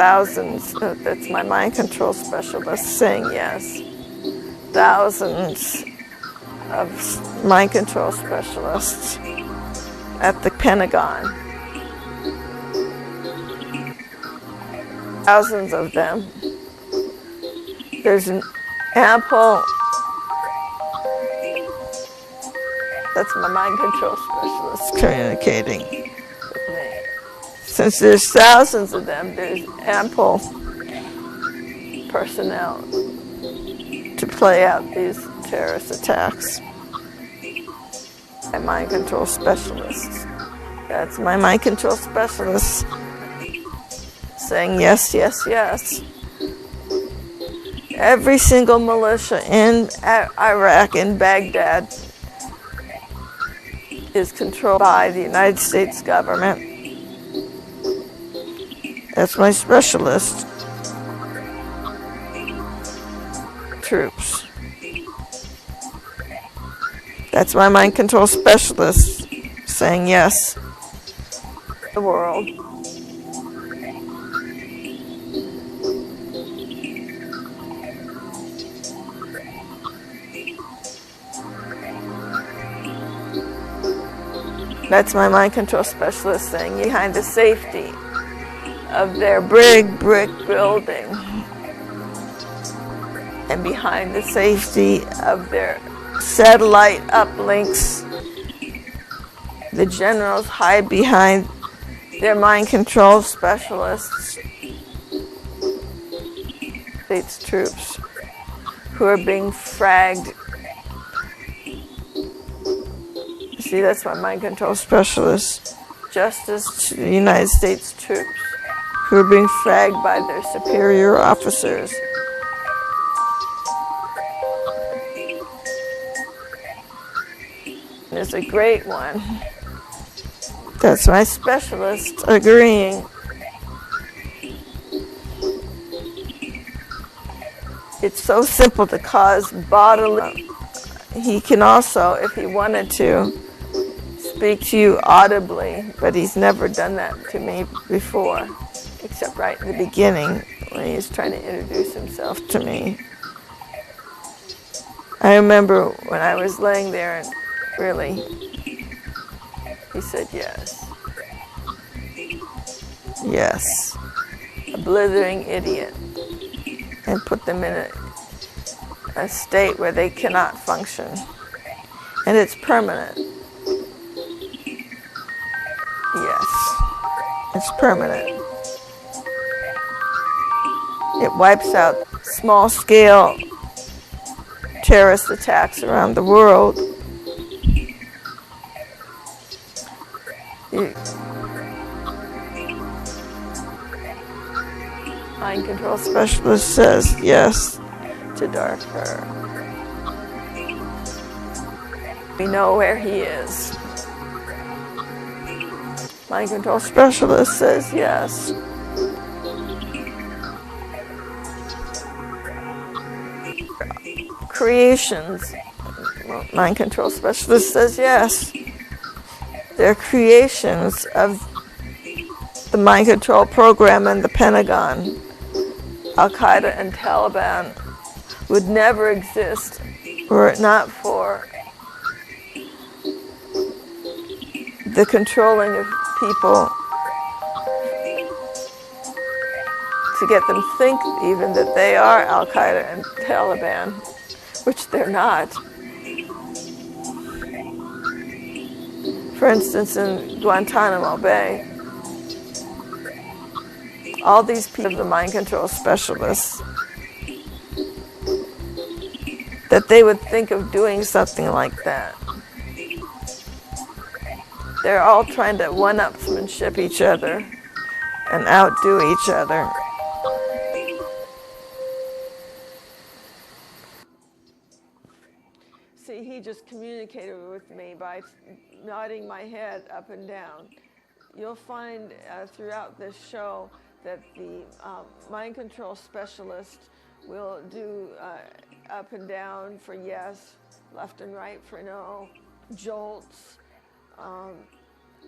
Thousands, that's my mind control specialist saying yes. Thousands of mind control specialists at the Pentagon. Thousands of them. There's an ample, that's my mind control specialist communicating with me. Since there's thousands of them, there's ample personnel to play out these terrorist attacks. My mind control specialists. That's my mind control specialist saying yes, yes, yes. Every single militia in Iraq, in Baghdad, is controlled by the United States government. That's my specialist. Troops. That's my mind control specialist saying yes. The world. That's my mind control specialist saying behind the safety of their big brick building and behind the safety of their satellite uplinks, the generals hide behind their mind control specialists, states troops who are being fragged. See, that's my mind control specialist, justice to the United States troops who are being fragged by their superior officers. There's a great one. That's my specialist agreeing. It's so simple to cause bodily. He can also, if he wanted to, speak to you audibly, but he's never done that to me before, except right in the beginning when he was trying to introduce himself to me. I remember when I was laying there and really, he said yes. Yes. A blithering idiot. And put them in a state where they cannot function. And it's permanent. Yes. It's permanent. It wipes out small-scale terrorist attacks around the world. Mind control specialist says yes to Darfur. We know where he is. Mind control specialist says yes. Creations. Mind control specialist says yes. They're creations of the mind control program and the Pentagon. Al-Qaeda and Taliban would never exist were it not for the controlling of people to get them think even that they are Al-Qaeda and Taliban, which they're not. For instance, in Guantanamo Bay, all these people, the mind control specialists, that they would think of doing something like that. They're all trying to one-upsmanship each other and outdo each other. See, he just communicated with me by nodding my head up and down. You'll find throughout this show that the mind control specialist will do up and down for yes, left and right for no, jolts,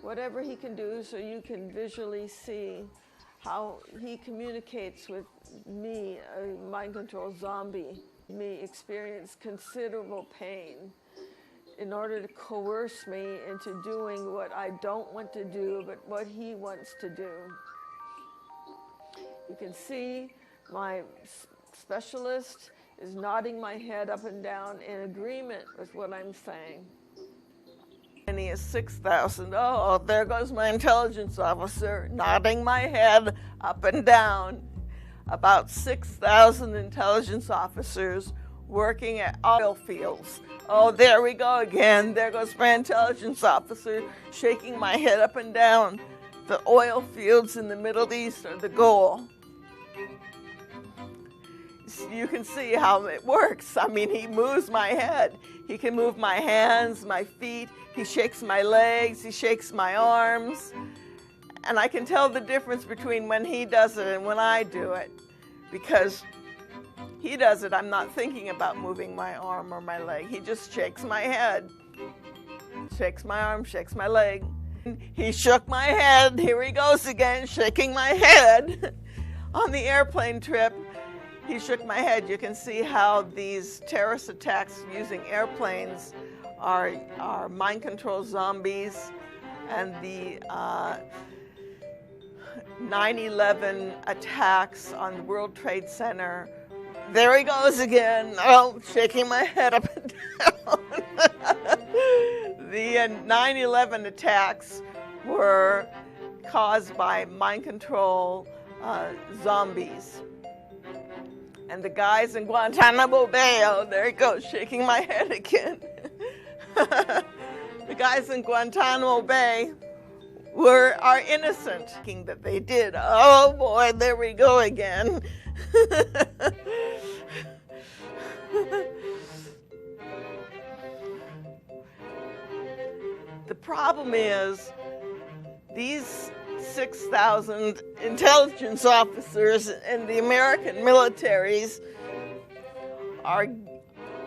whatever he can do so you can visually see how he communicates with me, a mind control zombie. Me experience considerable pain in order to coerce me into doing what I don't want to do, but what he wants to do. You can see my specialist is nodding my head up and down in agreement with what I'm saying. And he is 6,000. Oh, there goes my intelligence officer, nodding my head up and down. About 6,000 intelligence officers working at oil fields. Oh, there we go again. There goes my intelligence officer, shaking my head up and down. The oil fields in the Middle East are the goal. You can see how it works. I mean, he moves my head. He can move my hands, my feet. He shakes my legs. He shakes my arms. And I can tell the difference between when he does it and when I do it. Because he does it, I'm not thinking about moving my arm or my leg. He just shakes my head. Shakes my arm, shakes my leg. He shook my head. Here he goes again, shaking my head. On the airplane trip, he shook my head. You can see how these terrorist attacks using airplanes are mind control zombies, and the 9/11 attacks on the World Trade Center. There he goes again. Oh, shaking my head up and down. The 9/11 attacks were caused by mind control zombies. And the guys in Guantanamo Bay, oh, there he goes, shaking my head again. The guys in Guantanamo Bay are innocent, thinking that they did. Oh boy, there we go again. The problem is these 6,000 intelligence officers in the American militaries are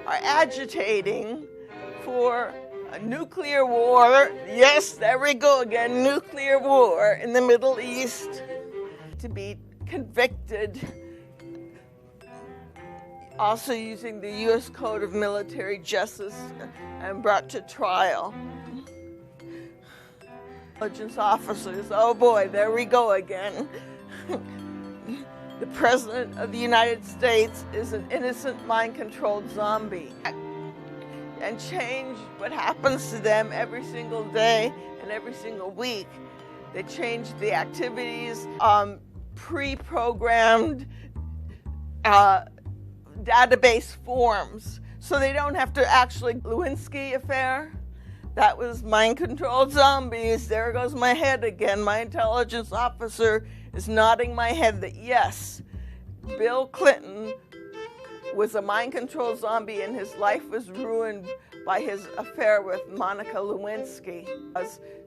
agitating for a nuclear war. Yes, there we go again, nuclear war in the Middle East. To be convicted, also using the U.S. Code of Military Justice, and brought to trial. Intelligence officers, oh boy, there we go again. The President of the United States is an innocent mind-controlled zombie. And change what happens to them every single day and every single week. They change the activities, pre-programmed database forms, so they don't have to actually. Lewinsky affair, that was mind-controlled zombies. There goes my head again. My intelligence officer is nodding my head that yes, Bill Clinton was a mind-controlled zombie and his life was ruined by his affair with Monica Lewinsky.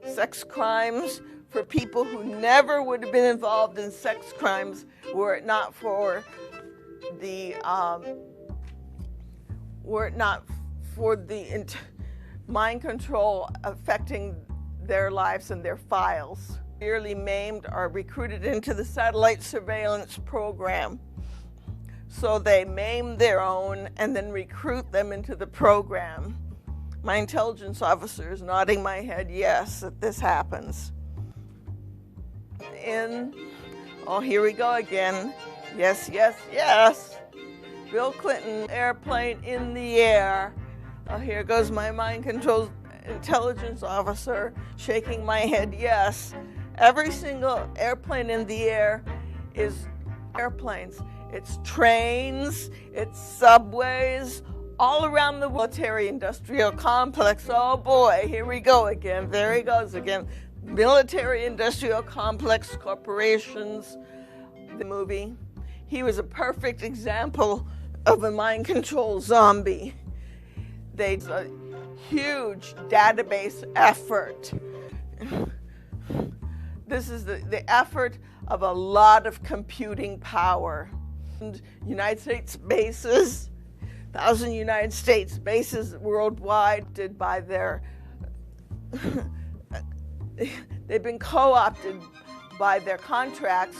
Sex crimes for people who never would have been involved in sex crimes were it not for the mind control affecting their lives and their files. Severely maimed are recruited into the satellite surveillance program. So they maim their own and then recruit them into the program. My intelligence officer is nodding my head yes that this happens. Oh, here we go again. Yes, yes, yes. Bill Clinton, airplane in the air. Oh, here goes my mind control intelligence officer shaking my head yes. Every single airplane in the air is airplanes. It's trains, it's subways, all around the military-industrial complex. Oh boy, here we go again. There he goes again. Military-industrial complex corporations, the movie. He was a perfect example of a mind-control zombie. They a huge database effort. This is the effort of a lot of computing power. United States bases, 1,000 United States bases worldwide did by their, they've been co-opted by their contracts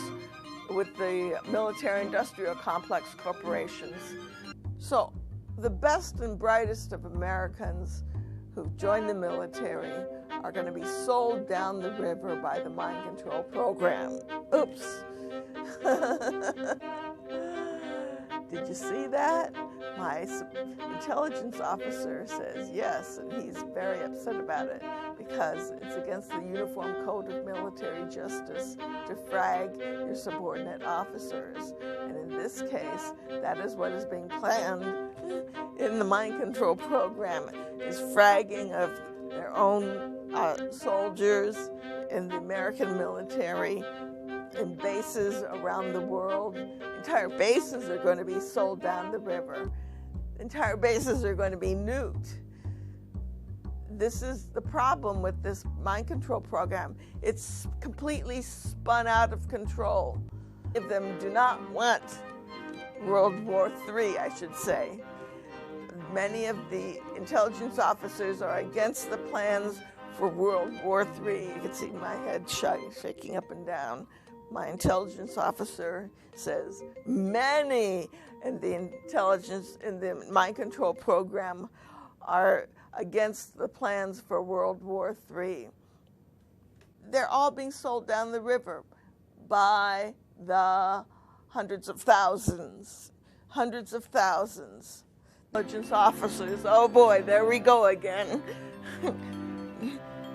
with the military-industrial complex corporations. So the best and brightest of Americans who've joined the military are going to be sold down the river by the mind control program. Oops. Did you see that? My intelligence officer says yes, and he's very upset about it because it's against the Uniform Code of Military Justice to frag your subordinate officers. And in this case, that is what is being planned in the mind control program, is fragging of their own soldiers in the American military in bases around the world. Entire bases are going to be sold down the river. Entire bases are going to be nuked. This is the problem with this mind control program. It's completely spun out of control. If them do not want World War III, I should say. Many of the intelligence officers are against the plans for World War III. You can see my head shaking up and down. My intelligence officer says many in the intelligence in the mind control program are against the plans for World War III. They're all being sold down the river by the hundreds of thousands. Intelligence officers, oh boy, there we go again.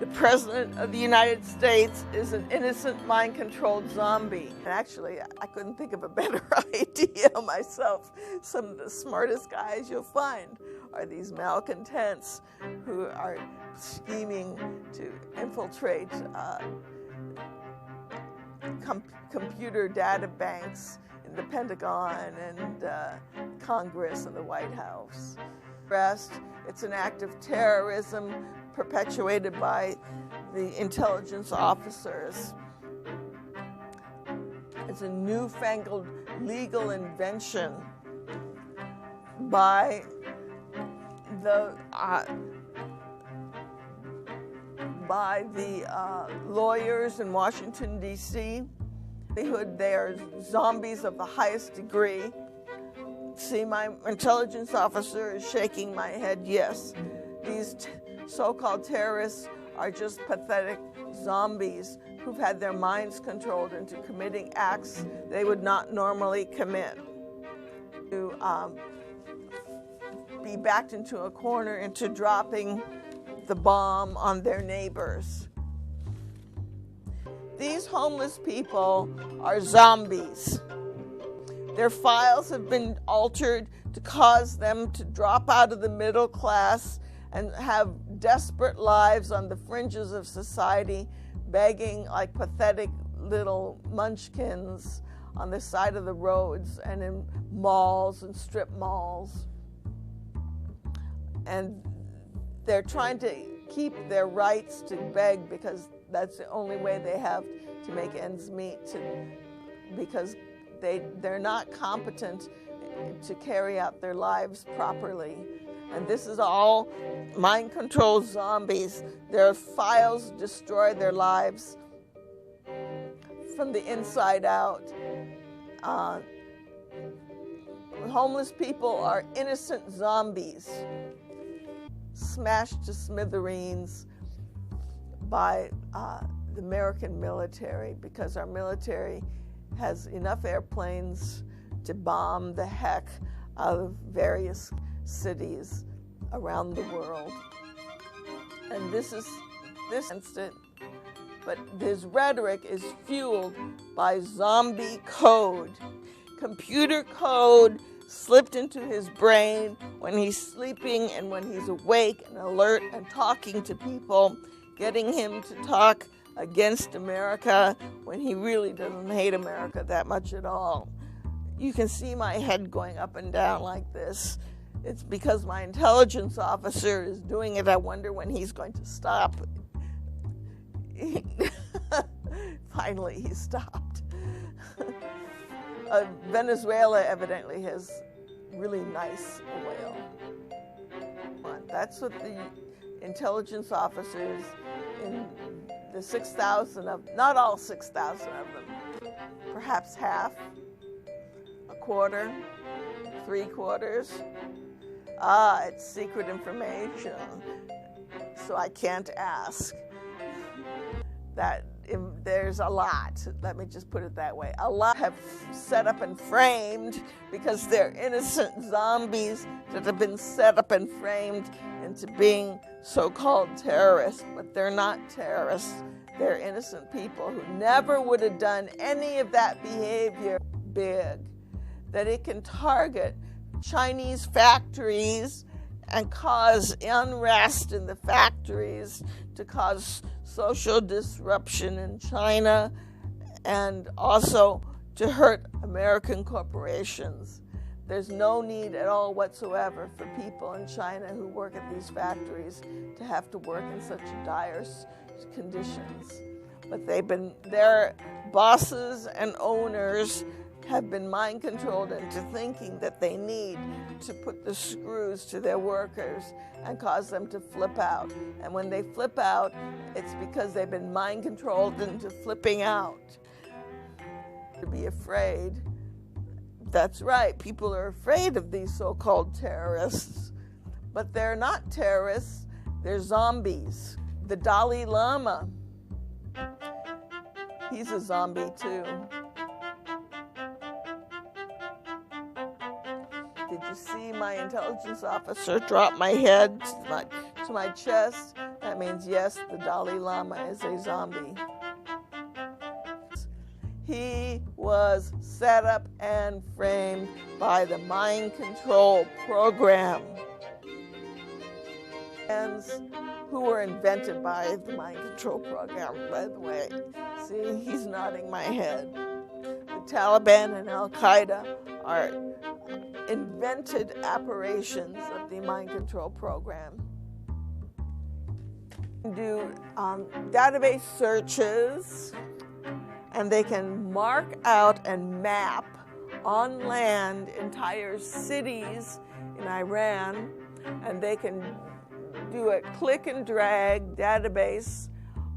The President of the United States is an innocent, mind-controlled zombie. And actually, I couldn't think of a better idea myself. Some of the smartest guys you'll find are these malcontents who are scheming to infiltrate computer data banks in the Pentagon and Congress and the White House. Rest, it's an act of terrorism perpetuated by the intelligence officers. It's a newfangled legal invention by the lawyers in Washington, D.C. They are zombies of the highest degree. See, my intelligence officer is shaking my head, yes. These so-called terrorists are just pathetic zombies who've had their minds controlled into committing acts they would not normally commit. To be backed into a corner into dropping the bomb on their neighbors. These homeless people are zombies. Their files have been altered to cause them to drop out of the middle class and have desperate lives on the fringes of society, begging like pathetic little munchkins on the side of the roads and in malls and strip malls. And they're trying to keep their rights to beg because that's the only way they have to make ends meet, because they're not competent to carry out their lives properly. And this is all mind control zombies. Their files destroy their lives from the inside out. Homeless people are innocent zombies, smashed to smithereens by the American military, because our military has enough airplanes to bomb the heck out of various cities around the world. And this instant, but his rhetoric is fueled by zombie code. Computer code slipped into his brain when he's sleeping and when he's awake and alert and talking to people, getting him to talk against America when he really doesn't hate America that much at all. You can see my head going up and down like this. It's because my intelligence officer is doing it. I wonder when he's going to stop. Finally, he stopped. Venezuela evidently has really nice oil. That's what the intelligence officers in the 6,000 of, not all 6,000 of them, perhaps half, a quarter, 3/4. It's secret information, so I can't ask. That there's a lot, let me just put it that way. A lot have set up and framed because they're innocent zombies that have been set up and framed into being so-called terrorists, but they're not terrorists. They're innocent people who never would have done any of that behavior. Big, that it can target Chinese factories and cause unrest in the factories, to cause social disruption in China, and also to hurt American corporations. There's no need at all whatsoever for people in China who work at these factories to have to work in such dire conditions. But their bosses and owners have been mind controlled into thinking that they need to put the screws to their workers and cause them to flip out. And when they flip out, it's because they've been mind controlled into flipping out. To be afraid. That's right, people are afraid of these so-called terrorists, but they're not terrorists, they're zombies. The Dalai Lama, he's a zombie too. Did you see my intelligence officer drop my head to my chest? That means yes, the Dalai Lama is a zombie. He was set up and framed by the mind control program, and who were invented by the mind control program, by the way. See, he's nodding my head. The Taliban and Al-Qaeda are invented apparitions of the mind control program. Do database searches, and they can mark out and map on land entire cities in Iran, and they can do a click and drag database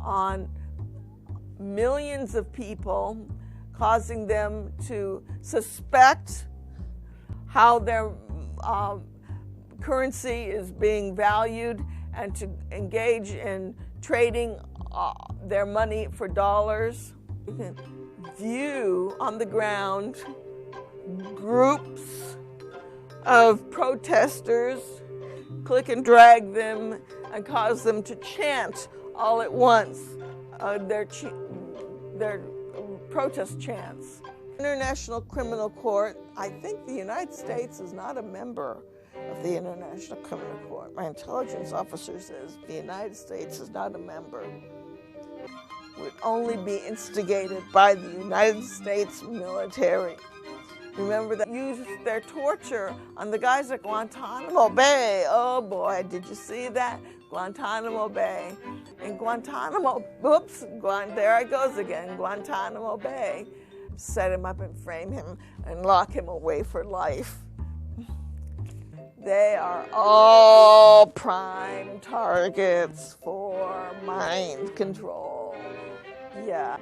on millions of people, causing them to suspect how their currency is being valued and to engage in trading their money for dollars. You can view on the ground groups of protesters, click and drag them, and cause them to chant all at once their protest chants. International Criminal Court, I think the United States is not a member of the International Criminal Court. My intelligence officer says the United States is not a member. Would only be instigated by the United States military. Remember that used their torture on the guys at Guantanamo Bay. Oh boy, did you see that? Guantanamo Bay. In Guantanamo, oops, there I goes again, Guantanamo Bay. Set him up and frame him and lock him away for life. They are all prime targets for mind control. Yeah,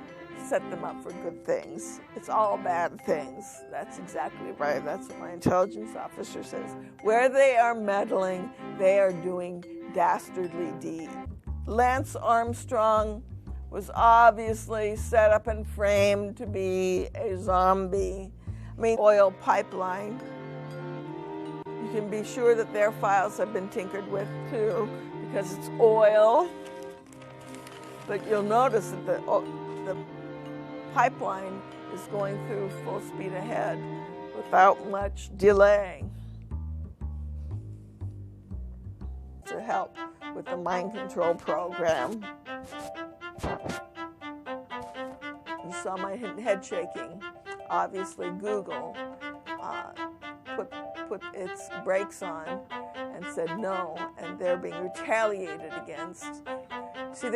set them up for good things. It's all bad things. That's exactly right. That's what my intelligence officer says. Where they are meddling, they are doing dastardly deeds. Lance Armstrong was obviously set up and framed to be a zombie. I mean, oil pipeline. You can be sure that their files have been tinkered with too, because it's oil. But you'll notice that the pipeline is going through full speed ahead without much delay to help with the mind control program. You saw my head shaking. Obviously, Google put its brakes on and said no, and they're being retaliated against. See,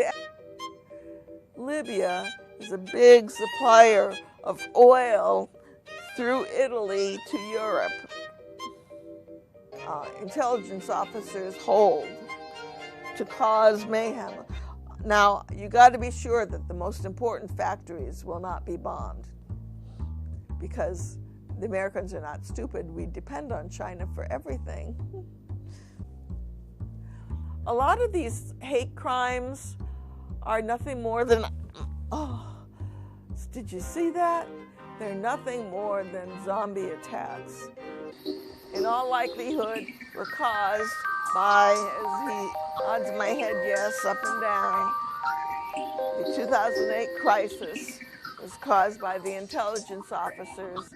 Libya is a big supplier of oil through Italy to Europe. Intelligence officers hold to cause mayhem. Now, you got to be sure that the most important factories will not be bombed, because the Americans are not stupid. We depend on China for everything. A lot of these hate crimes are nothing more than, oh, did you see that? They're nothing more than zombie attacks. In all likelihood, were caused by, as he nods my head yes, up and down, the 2008 crisis was caused by the intelligence officers,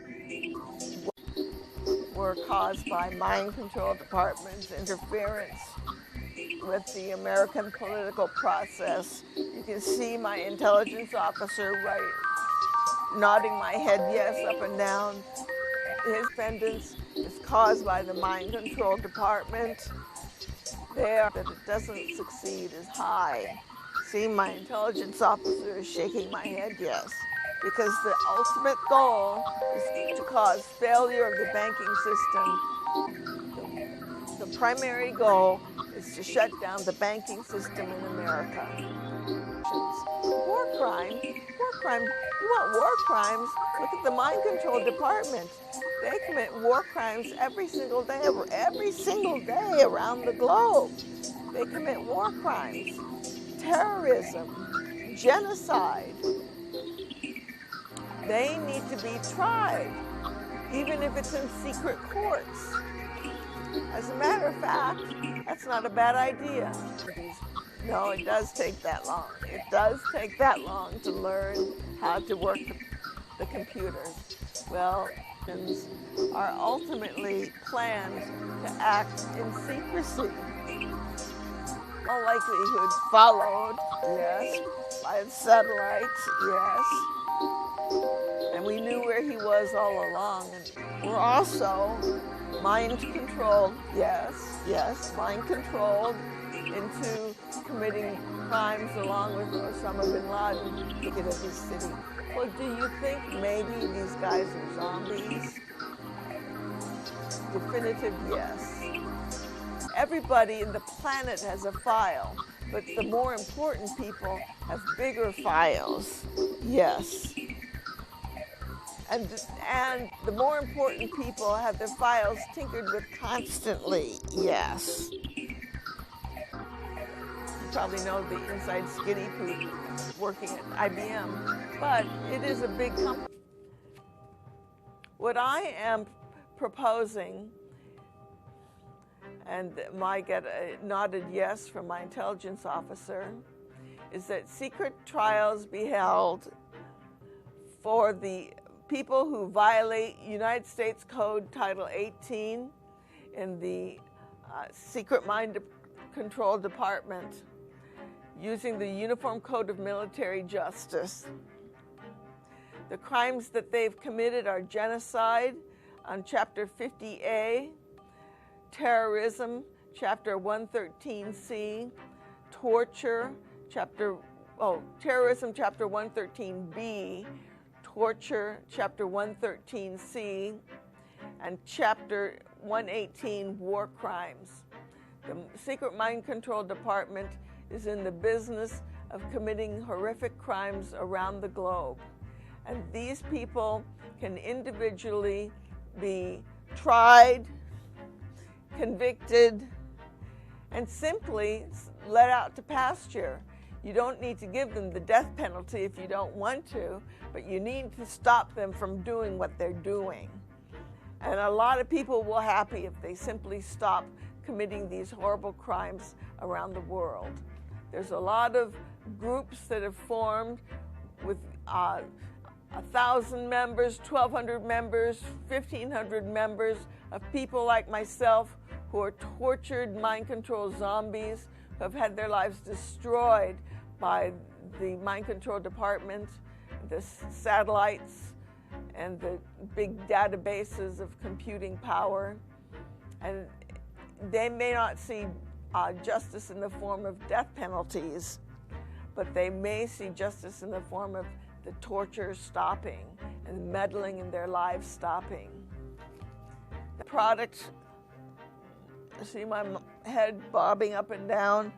were caused by mind control departments, interference with the American political process. You can see my intelligence officer nodding my head yes, up and down. His defendants is caused by the mind control department. There, that it doesn't succeed is high. See, my intelligence officer is shaking my head yes, because the ultimate goal is to cause failure of the banking system. The primary goal is to shut down the banking system in America. War crime, you want war crimes? Look at the mind control department. They commit war crimes every single day around the globe. They commit war crimes, terrorism, genocide. They need to be tried, even if it's in secret courts. As a matter of fact, that's not a bad idea. No, it does take that long. It does take that long to learn how to work the computer. Well, are ultimately planned to act in secrecy. All likelihood followed, yes, by satellites, yes. And we knew where he was all along. And we're also mind controlled, yes, mind controlled into committing crimes along with Osama bin Laden, to get at his city. Well, do you think maybe these guys are zombies? Definitive yes. Everybody in the planet has a file, but the more important people have bigger files, yes. And the more important people have their files tinkered with constantly, yes. You probably know the inside skinny poop working at IBM, but it is a big company. What I am proposing, and might get a nodded yes from my intelligence officer, is that secret trials be held for the people who violate United States Code Title 18 in the Secret Mind Control Department using the Uniform Code of Military Justice. The crimes that they've committed are genocide on Chapter 50A, terrorism, Chapter 113C, torture, terrorism, Chapter 113B, torture, Chapter 113C, and Chapter 118, war crimes. The Secret Mind Control Department is in the business of committing horrific crimes around the globe. And these people can individually be tried, convicted, and simply let out to pasture. You don't need to give them the death penalty if you don't want to, but you need to stop them from doing what they're doing. And a lot of people will be happy if they simply stop committing these horrible crimes around the world. There's a lot of groups that have formed with 1,000 members, 1,200 members, 1,500 members of people like myself who are tortured, mind control zombies, who have had their lives destroyed by the mind control department, the satellites, and the big databases of computing power. And they may not see justice in the form of death penalties, but they may see justice in the form of the torture stopping and meddling in their lives stopping. The product, see my head bobbing up and down,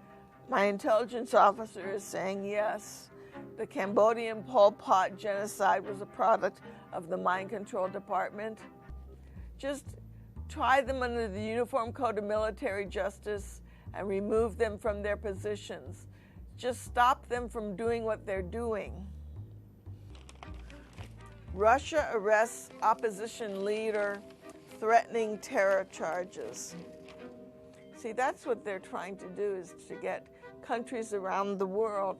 My intelligence officer is saying yes. The Cambodian Pol Pot genocide was a product of the mind control department. Just try them under the Uniform Code of Military Justice and remove them from their positions. Just stop them from doing what they're doing. Russia arrests opposition leader threatening terror charges. See, that's what they're trying to do, is to get countries around the world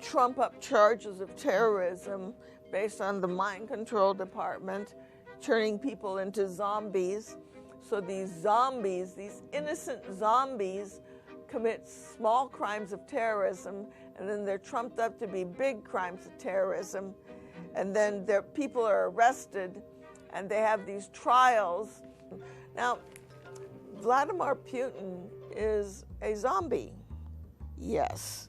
trump up charges of terrorism based on the mind control department, turning people into zombies. So these zombies, these innocent zombies, commit small crimes of terrorism, and then they're trumped up to be big crimes of terrorism. And then their people are arrested, and they have these trials. Now, Vladimir Putin is a zombie. Yes.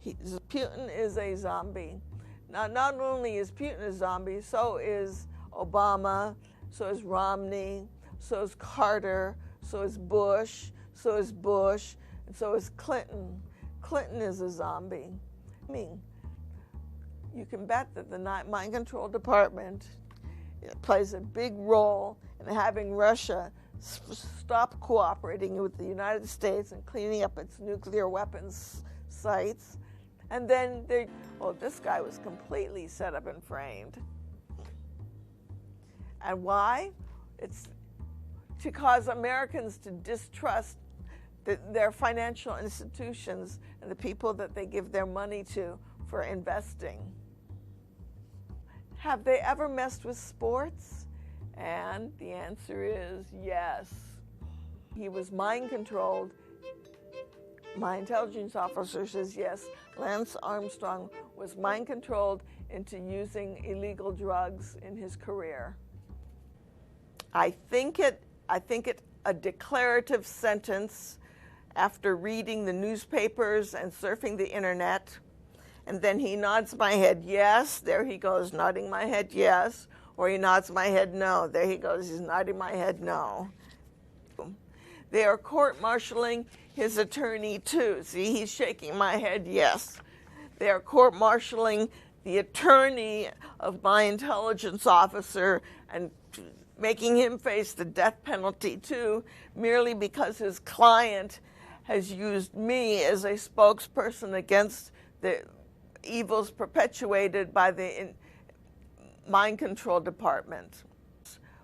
Putin is a zombie. Now, not only is Putin a zombie, so is Obama, so is Romney, so is Carter, so is Bush, so is Bush, and so is Clinton. Clinton is a zombie. I mean, you can bet that the mind control department plays a big role in having Russia stop cooperating with the United States and cleaning up its nuclear weapons sites. And then this guy was completely set up and framed. And why? It's to cause Americans to distrust their financial institutions and the people that they give their money to for investing. Have they ever messed with sports? And the answer is yes. He was mind controlled. My intelligence officer says yes. Lance Armstrong was mind controlled into using illegal drugs in his career. I think it a declarative sentence after reading the newspapers and surfing the internet. And then he nods my head yes. There he goes, nodding my head yes. Or he nods my head no. There he goes, he's nodding my head no. They are court-martialing his attorney too. See, he's shaking my head yes. They are court-martialing the attorney of my intelligence officer and making him face the death penalty too, merely because his client has used me as a spokesperson against the evils perpetuated by the mind control department.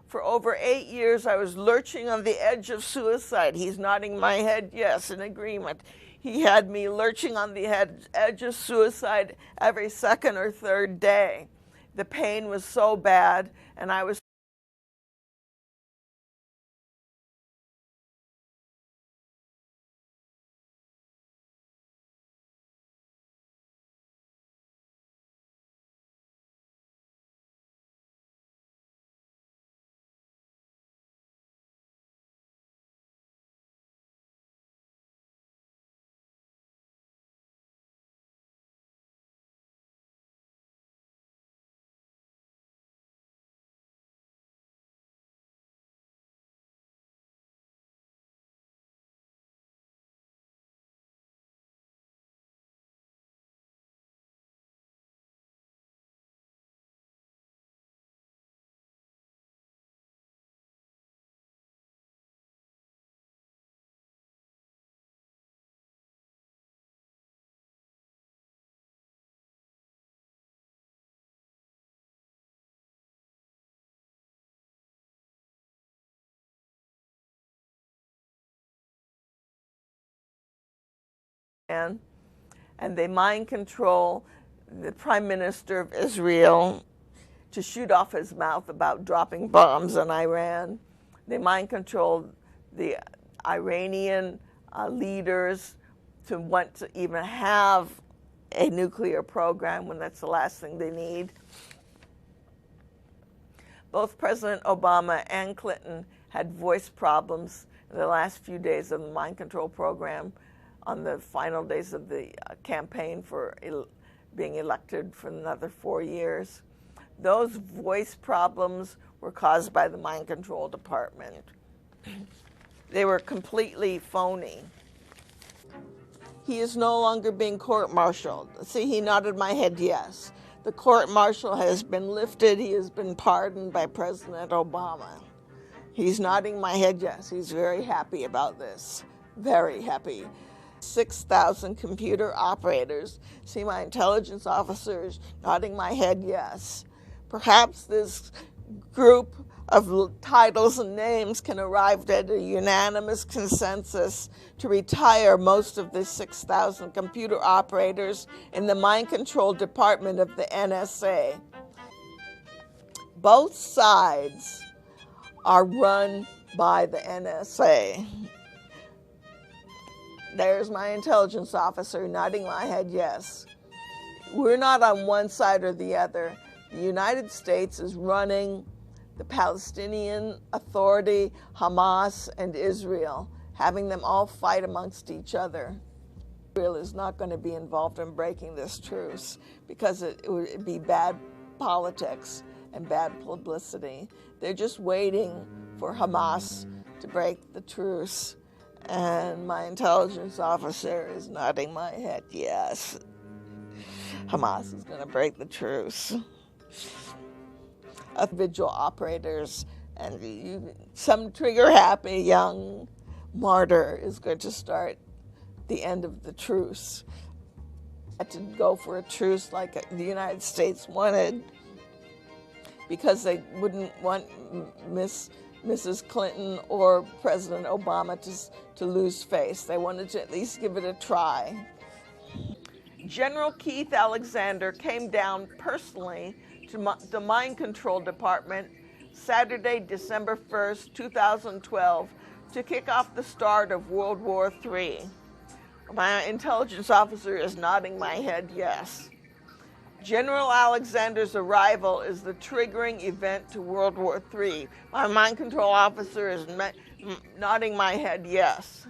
For over 8 years, I was lurching on the edge of suicide. He's nodding my head yes, in agreement. He had me lurching on the edge of suicide every second or third day. The pain was so bad, and I was and they mind control the Prime Minister of Israel to shoot off his mouth about dropping bombs in Iran. They mind controlled the Iranian leaders to want to even have a nuclear program when that's the last thing they need. Both President Obama and Clinton had voice problems in the last few days of the mind control program, on the final days of the campaign for being elected for another 4 years. Those voice problems were caused by the mind control department. They were completely phony. he is no longer being court-martialed. See, he nodded my head yes. The court-martial has been lifted. He has been pardoned by President Obama. He's nodding my head yes. He's very happy about this. Very happy. 6,000 computer operators. See, my intelligence officers nodding my head yes. Perhaps this group of titles and names can arrive at a unanimous consensus to retire most of the 6,000 computer operators in the mind control department of the NSA. Both sides are run by the NSA. There's my intelligence officer nodding my head yes. We're not on one side or the other. The United States is running the Palestinian Authority, Hamas, and Israel, having them all fight amongst each other. Israel is not going to be involved in breaking this truce because it would be bad politics and bad publicity. They're just waiting for Hamas to break the truce. And my intelligence officer is nodding my head yes. Hamas is going to break the truce. Individual operators and some trigger-happy young martyr is going to start the end of the truce. To go for a truce like the United States wanted because they wouldn't want Mrs. Clinton or President Obama to lose face. They wanted to at least give it a try. General Keith Alexander came down personally to the Mind Control Department Saturday, December 1st, 2012, to kick off the start of World War III. My intelligence officer is nodding my head yes. General Alexander's arrival is the triggering event to World War III. My mind control officer is nodding my head yes.